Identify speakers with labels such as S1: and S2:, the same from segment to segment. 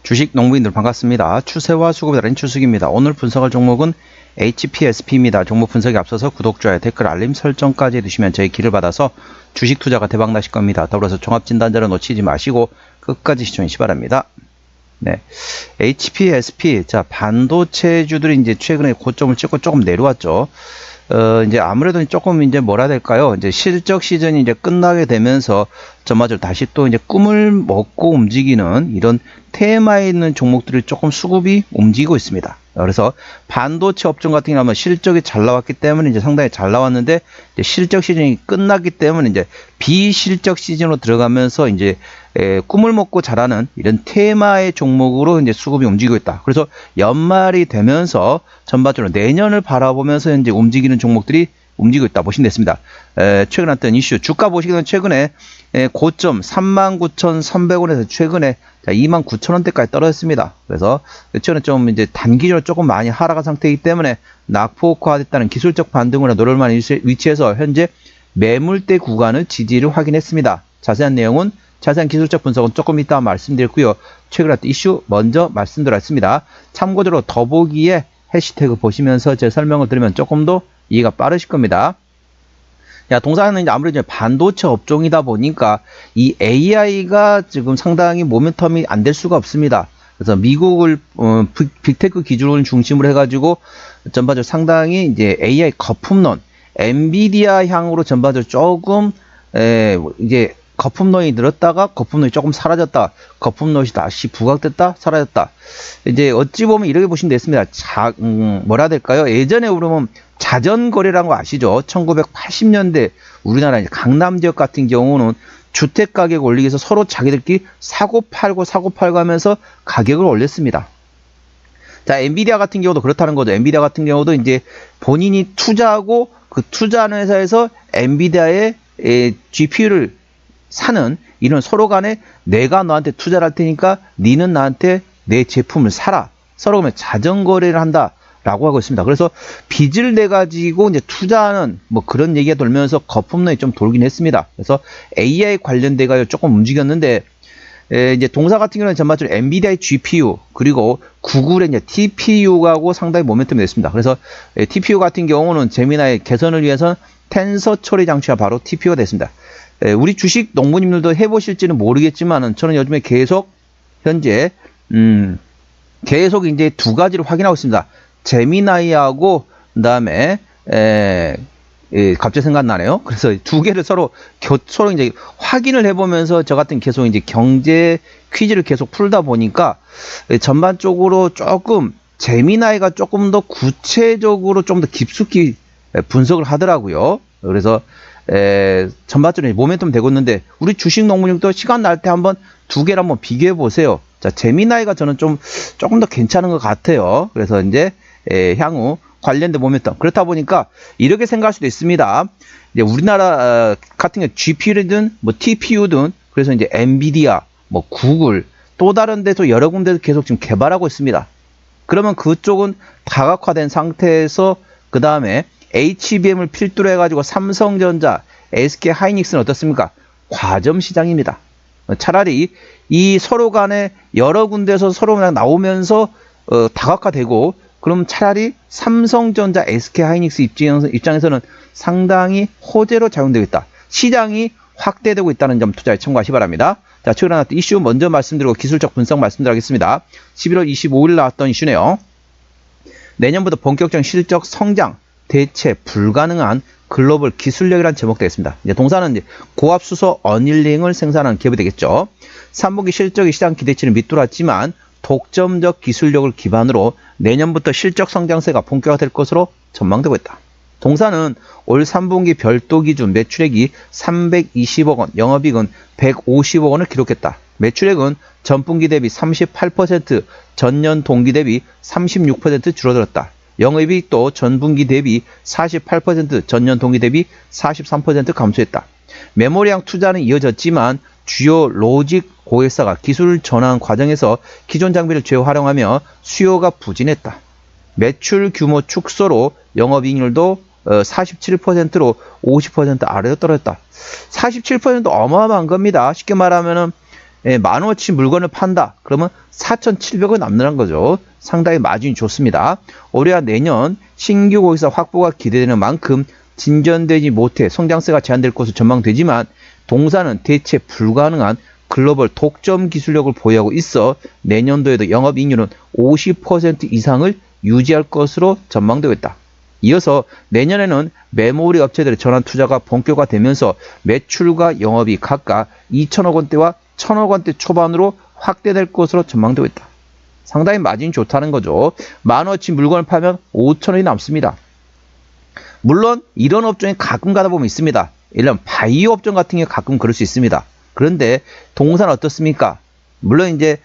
S1: 주식 농부인들 반갑습니다. 추세와 수급에 따른 추석입니다. 오늘 분석할 종목은 HPSP입니다. 종목 분석에 앞서서 구독, 좋아요, 댓글, 알림 설정까지 해두시면 저희 길을 받아서 주식 투자가 대박 나실 겁니다. 더불어서 종합진단자를 놓치지 마시고 끝까지 시청하시기 바랍니다. 네, HPSP, 자, 반도체주들이 이제 최근에 고점을 찍고 조금 내려왔죠. 이제 아무래도 조금 이제 뭐라 해야 될까요? 이제 실적 시즌이 이제 끝나게 되면서 전반적으로 다시 또 이제 꿈을 먹고 움직이는 이런 테마에 있는 종목들이 조금 수급이 움직이고 있습니다. 그래서 반도체 업종 같은 경우는 실적이 잘 나왔기 때문에 이제 상당히 잘 나왔는데 이제 실적 시즌이 끝났기 때문에 이제 비실적 시즌으로 들어가면서 이제 꿈을 먹고 자라는 이런 테마의 종목으로 이제 수급이 움직이고 있다. 그래서 연말이 되면서 전반적으로 내년을 바라보면서 이제 움직이는 종목들이 움직이고 있다 보시면 됐습니다. 최근에 어떤 이슈 주가 보시게 되면 최근에 고점 39,300원에서 최근에 29,000원대까지 떨어졌습니다. 그래서 최근에 좀 이제 단기적으로 조금 많이 하락한 상태이기 때문에 낙폭화됐다는 기술적 반등으로 노럴만한 위치에서 현재 매물대 구간의 지지를 확인했습니다. 자세한 내용은 자세한 기술적 분석은 조금 이따 말씀드렸고요. 최근에 어떤 이슈 먼저 말씀드렸습니다. 참고적으로 더보기에 해시태그 보시면서 제 설명을 들으면 조금 더 이해가 빠르실 겁니다. 야, 동사는 이제 아무래도 반도체 업종이다 보니까 이 AI가 지금 상당히 모멘텀이 안 될 수가 없습니다. 그래서 미국을 빅테크 기준을 중심으로 해가지고 전반적으로 상당히 이제 AI 거품론, 엔비디아 향으로 전반적으로 조금 이제 거품론이 늘었다가 거품론이 조금 사라졌다, 거품론이 다시 부각됐다 사라졌다. 이제 어찌 보면 이렇게 보시면 됐습니다. 뭐라 해야 될까요? 예전에 그러면 자전거래라는 거 아시죠? 1980년대 우리나라 이제 강남 지역 같은 경우는 주택 가격 올리기 위해서 서로 자기들끼리 사고 팔고 하면서 가격을 올렸습니다. 자, 엔비디아 같은 경우도 그렇다는 거죠. 엔비디아 같은 경우도 이제 본인이 투자하고 그 투자하는 회사에서 엔비디아의 GPU를 사는 이런 서로 간에 내가 너한테 투자를 할 테니까 니는 나한테 내 제품을 사라. 서로 그러면 자전거래를 한다. 라고 하고 있습니다. 그래서 빚을 내 가지고 이제 투자하는 뭐 그런 얘기가 돌면서 거품론이 좀 돌긴 했습니다. 그래서 AI 관련돼가 조금 움직였는데 이제 동사 같은 경우는 전반적으로 엔비디아의 GPU 그리고 구글의 이제 TPU하고 상당히 모멘텀이 됐습니다. 그래서 TPU 같은 경우는 제미나의 개선을 위해서 텐서 처리 장치가 바로 TPU가 됐습니다. 우리 주식 농부님들도 해보실지는 모르겠지만은 저는 요즘에 계속 현재 계속 이제 두 가지를 확인하고 있습니다. 제미나이하고 그다음에 갑자기 생각나네요. 그래서 두 개를 서로 이제 확인을 해보면서 저 같은 계속 이제 경제 퀴즈를 계속 풀다 보니까 전반적으로 조금 제미나이가 조금 더 구체적으로 좀 더 깊숙이 분석을 하더라고요. 그래서 전반적으로 모멘텀 되고 있는데 우리 주식 농부님도 시간 날 때 한번 두 개를 한번 비교해 보세요. 자, 제미나이가 저는 조금 더 괜찮은 것 같아요. 그래서 이제 향후 관련된 모멘텀. 그렇다 보니까 이렇게 생각할 수도 있습니다. 이제 우리나라 같은 경우 GPU든 뭐 TPU든 그래서 이제 엔비디아, 뭐 구글 또 다른 데서 여러 군데서 계속 지금 개발하고 있습니다. 그러면 그쪽은 다각화된 상태에서 그 다음에 HBM을 필두로 해가지고 삼성전자, SK 하이닉스는 어떻습니까? 과점 시장입니다. 차라리 이 서로 간에 여러 군데서 서로 그냥 나오면서 다각화되고 그럼 차라리 삼성전자, SK 하이닉스 입장에서는 상당히 호재로 작용되겠다. 시장이 확대되고 있다는 점 투자에 참고하시 기 바랍니다. 자, 최근에 나왔던 이슈 먼저 말씀드리고 기술적 분석 말씀드리겠습니다. 11월 25일 나왔던 이슈네요. 내년부터 본격적인 실적 성장 대체 불가능한 글로벌 기술력이라는 제목 되겠습니다. 이제 동사는 이제 고압 수소 어닐링을 생산하는 기업이 되겠죠. 3분기 실적이 시장 기대치를 밑돌았지만 독점적 기술력을 기반으로 내년부터 실적 성장세가 본격화될 것으로 전망되고 있다. 동사는 올 3분기 별도 기준 매출액이 320억 원, 영업이익은 150억 원을 기록했다. 매출액은 전분기 대비 38%, 전년 동기 대비 36% 줄어들었다. 영업이익도 전분기 대비 48%, 전년 동기 대비 43% 감소했다. 메모리형 투자는 이어졌지만 주요 로직 고객사가 기술 전환 과정에서 기존 장비를 재활용하며 수요가 부진했다. 매출 규모 축소로 영업이익률도 47%로 50% 아래로 떨어졌다. 47% 어마어마한 겁니다. 쉽게 말하면은 만원어치 물건을 판다. 그러면 4,700원 남는 거죠. 상당히 마진이 좋습니다. 올해와 내년 신규 고객사 확보가 기대되는 만큼 진전되지 못해 성장세가 제한될 것으로 전망되지만 동사는 대체 불가능한 글로벌 독점 기술력을 보유하고 있어 내년도에도 영업이익률은 50% 이상을 유지할 것으로 전망되고 있다. 이어서 내년에는 메모리 업체들의 전환 투자가 본격화되면서 매출과 영업이 각각 2천억 원대와 1천억 원대 초반으로 확대될 것으로 전망되고 있다. 상당히 마진이 좋다는 거죠. 만원어치 물건을 팔면 5천원이 남습니다. 물론 이런 업종이 가끔 가다 보면 있습니다. 예를 들면 바이오 업종 같은 경우에 가끔 그럴 수 있습니다. 그런데 동사는 어떻습니까? 물론 이제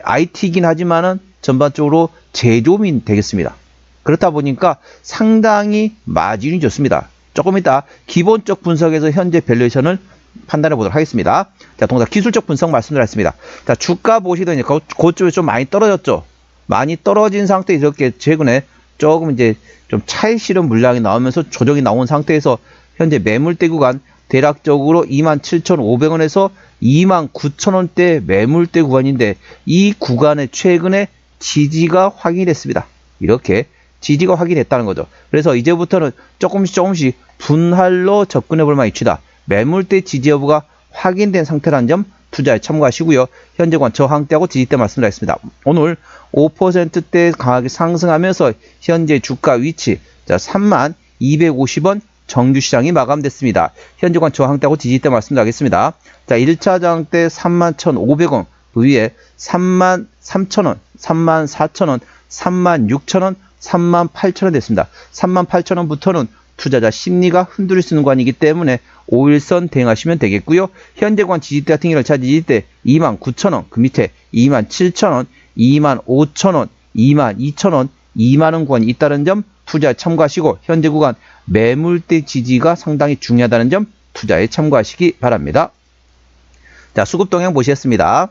S1: IT이긴 하지만은 전반적으로 제조업이 되겠습니다. 그렇다 보니까 상당히 마진이 좋습니다. 조금 이따 기본적 분석에서 현재 밸류에이션을 판단해 보도록 하겠습니다. 자, 동사 기술적 분석 말씀드렸습니다. 자, 주가 보시던 이제 그쪽에 좀 많이 떨어졌죠. 많이 떨어진 상태에 이렇게 최근에 조금 이제 좀 차익 실현 물량이 나오면서 조정이 나온 상태에서 현재 매물대 구간 대략적으로 27,500원에서 29,000원대 매물대 구간인데 이 구간에 최근에 지지가 확인이 됐습니다. 이렇게 지지가 확인됐다는 거죠. 그래서 이제부터는 조금씩 분할로 접근해 볼 만한 위치다. 매물대 지지 여부가 확인된 상태라는 점 투자에 참고하시고요. 현재 구간 저항대하고 지지대 말씀드리겠습니다. 오늘 5%대 강하게 상승하면서 현재 주가 위치 3250원 정규시장이 마감됐습니다. 현재 구간 저항대하고 지지대 말씀드리겠습니다. 자, 1차 저항대 31,500원, 그 위에 33,000원, 34,000원, 36,000원, 38,000원 됐습니다. 38,000원부터는 투자자 심리가 흔들릴 수 있는 구간이기 때문에 5일선 대응하시면 되겠고요. 현재 구간 지지대 같은 경우는 지지대 29,000원, 그 밑에 27,000원, 25,000원, 22,000원, 2만원 구간이 있다는 점 투자에 참고하시고 현재 구간 매물대 지지가 상당히 중요하다는 점 투자에 참고하시기 바랍니다. 자, 수급 동향 보시겠습니다.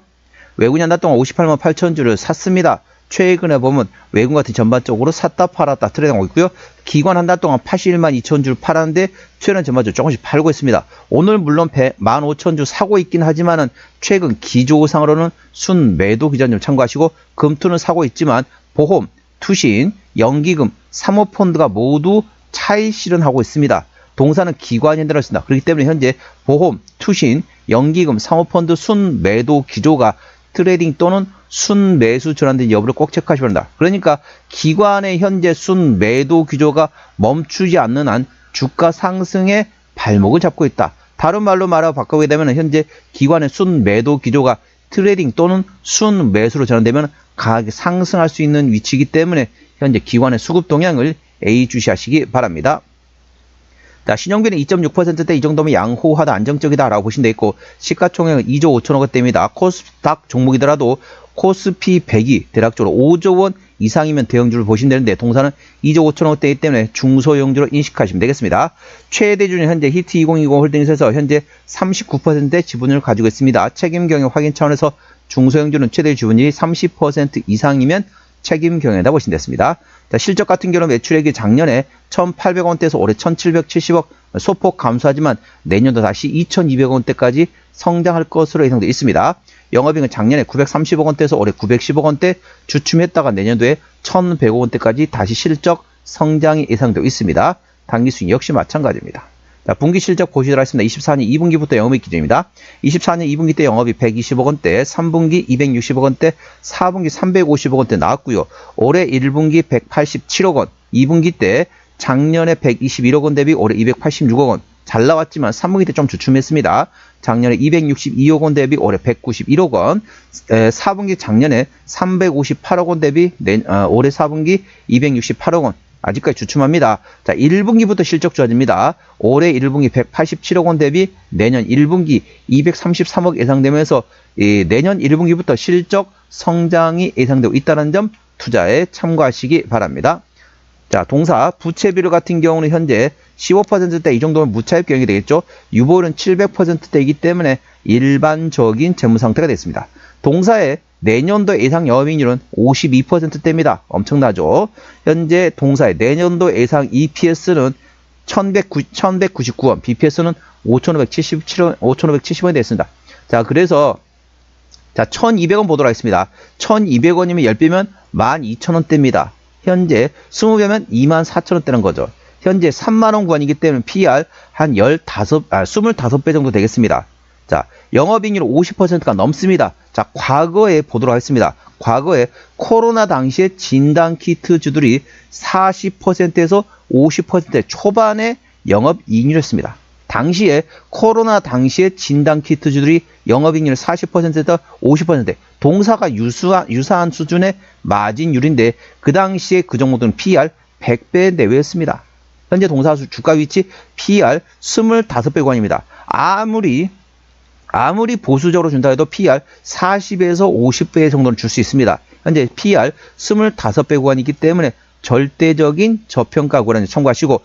S1: 외국인 한 달 동안 58만 8천 주를 샀습니다. 최근에 보면 외국 같은 전반적으로 샀다 팔았다 트레이딩하고 있고요. 기관 한 달 동안 81만 2천 주를 팔았는데 최근 전반적으로 조금씩 팔고 있습니다. 오늘 물론 100만 5천 주 사고 있긴 하지만은 최근 기조상으로는 순매도 기준을 참고하시고 금투는 사고 있지만 보험, 투신, 연기금, 사모펀드가 모두 차익 실현하고 있습니다. 동사는 기관이 들어있습니다. 그렇기 때문에 현재 보험, 투신, 연기금, 사모펀드 순매도 기조가 트레이딩 또는 순매수 전환된 여부를 꼭 체크하셔야 합니다. 그러니까 기관의 현재 순매도 기조가 멈추지 않는 한 주가 상승의 발목을 잡고 있다. 다른 말로 바꾸게 되면 현재 기관의 순매도 기조가 트레이딩 또는 순매수로 전환되면 강하게 상승할 수 있는 위치이기 때문에 현재 기관의 수급 동향을 예의주시하시기 바랍니다. 자, 신용비는 2.6%대 이 정도면 양호하다 안정적이다 라고 보시면 되겠고 시가총액은 2조 5천억 원대입니다. 코스닥 종목이더라도 코스피 100이 대략적으로 5조 원 이상이면 대형주를 보시면 되는데 동사는 2조 5천억 원대이기 때문에 중소형주로 인식하시면 되겠습니다. 최대주는 현재 히트2020 홀딩스에서 현재 39%의 지분을 가지고 있습니다. 책임 경영 확인 차원에서 중소형주는 최대 지분율이 30% 이상이면 책임 경영이다 보시면 됐습니다. 자, 실적 같은 경우는 매출액이 작년에 1,800원대에서 올해 1,770억 소폭 감소하지만 내년도 다시 2,200원대까지 성장할 것으로 예상되어 있습니다. 영업이익은 작년에 930억 원대에서 올해 910억 원대 주춤했다가 내년도에 1,100억 원대까지 다시 실적 성장이 예상되어 있습니다. 당기수익 역시 마찬가지입니다. 자, 분기 실적 보시도록 하겠습니다. 24년 2분기부터 영업이익 기준입니다. 24년 2분기 때 영업이 120억 원대, 3분기 260억 원대, 4분기 350억 원대 나왔고요. 올해 1분기 187억 원, 2분기 때 작년에 121억 원 대비 올해 286억 원. 잘 나왔지만 3분기 때 좀 주춤했습니다. 작년에 262억 원 대비 올해 191억 원, 4분기 작년에 358억 원 대비 올해 4분기 268억 원. 아직까지 주춤합니다. 자, 1분기부터 실적 좋아집니다. 올해 1분기 187억 원 대비 내년 1분기 233억 예상되면서 내년 1분기부터 실적 성장이 예상되고 있다는 점 투자에 참고하시기 바랍니다. 자, 동사 부채 비율 같은 경우는 현재 15%대 이 정도면 무차입 경영이 되겠죠. 유보율은 700%대이기 때문에 일반적인 재무 상태가 됐습니다. 동사의 내년도 예상 영업이익률은 52%대입니다. 엄청나죠. 현재 동사의 내년도 예상 EPS는 1199원, BPS는 5570원이 됐습니다. 자, 그래서 자, 1200원 보도록 하겠습니다. 1200원이면 10배면 12,000원대입니다. 현재 20배면 24,000원대는 거죠. 현재 3만원 구간이기 때문에 PER 한 25배 정도 되겠습니다. 자, 영업이익률 50%가 넘습니다. 자, 과거에 보도록 하겠습니다. 과거에 코로나 당시에 진단키트주들이 40%에서 50% 초반의 영업이익률이었습니다. 당시에 코로나 당시에 진단키트주들이 영업이익률 40%에서 50% 동사가 유사한 수준의 마진율인데 그 당시에 그 종목들은 PER 100배 내외였습니다. 현재 동사 주가 위치 PER 25배 구간입니다. 아무리 보수적으로 준다 해도 PER 40에서 50배 정도는 줄 수 있습니다. 현재 PER 25배 구간이기 때문에 절대적인 저평가 구간을 참고하시고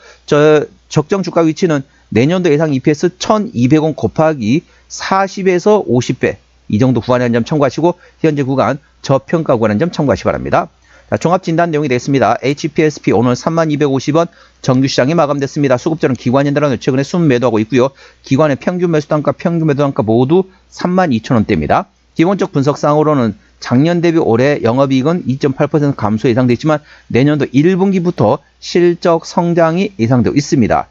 S1: 적정 주가 위치는 내년도 예상 EPS 1200원 곱하기 40에서 50배 이 정도 구간이라는 점 참고하시고 현재 구간 저평가 구간이라는 점 참고하시기 바랍니다. 자, 종합진단 내용이 되겠습니다. HPSP 오늘 3250원 정규시장이 마감됐습니다. 수급자는 기관연달아서 최근에 순매도하고 있고요. 기관의 평균 매수단가, 평균 매도단가 모두 32,000원대입니다. 기본적 분석상으로는 작년 대비 올해 영업이익은 2.8% 감소 예상되어 있지만 내년도 1분기부터 실적 성장이 예상되고 있습니다.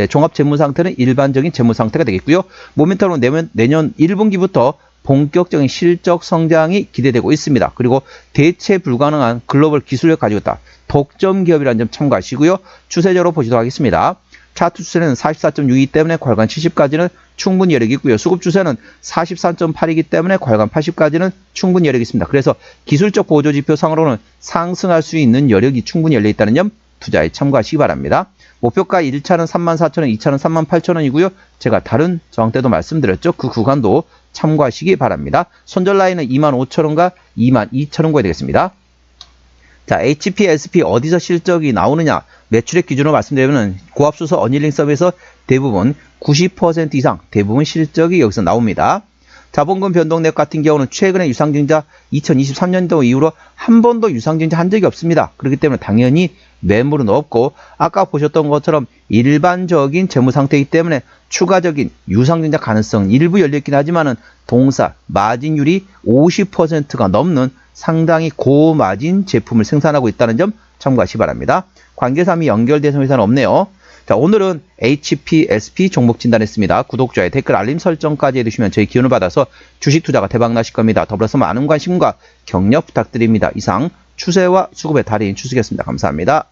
S1: 종합 재무 상태는 일반적인 재무 상태가 되겠고요. 모멘텀으로 내년 1분기부터 본격적인 실적 성장이 기대되고 있습니다. 그리고 대체 불가능한 글로벌 기술력 가지고 있다. 독점 기업이라는 점 참고하시고요. 추세적으로 보시도록 하겠습니다. 차트 추세는 44.62 때문에 괄관 70까지는 충분히 여력이 있고요. 수급 추세는 43.8이기 때문에 괄관 80까지는 충분히 여력이 있습니다. 그래서 기술적 보조지표 상으로는 상승할 수 있는 여력이 충분히 열려 있다는 점 투자에 참고하시기 바랍니다. 목표가 1차는 34,000원, 2차는 38,000원이고요. 제가 다른 저항 때도 말씀드렸죠. 그 구간도 참고하시기 바랍니다. 손절 라인은 25,000원과 22,000원까지 되겠습니다. 자, HPSP 어디서 실적이 나오느냐? 매출액 기준으로 말씀드리면 고압수소 어닐링 서비스에서 대부분 90% 이상 대부분 실적이 여기서 나옵니다. 자본금 변동액 같은 경우는 최근에 유상증자 2023년도 이후로 한 번도 유상증자 한 적이 없습니다. 그렇기 때문에 당연히 매물은 없고 아까 보셨던 것처럼 일반적인 재무 상태이기 때문에 추가적인 유상증자 가능성은 일부 열려있긴 하지만은 동사 마진율이 50%가 넘는 상당히 고마진 제품을 생산하고 있다는 점 참고하시기 바랍니다. 관계사 및 연결대상 회사는 없네요. 자, 오늘은 HPSP 종목 진단했습니다. 구독자의 댓글 알림 설정까지 해두시면 저희 기운을 받아서 주식 투자가 대박 나실 겁니다. 더불어서 많은 관심과 격려 부탁드립니다. 이상 추세와 수급의 달인 추석이었습니다. 감사합니다.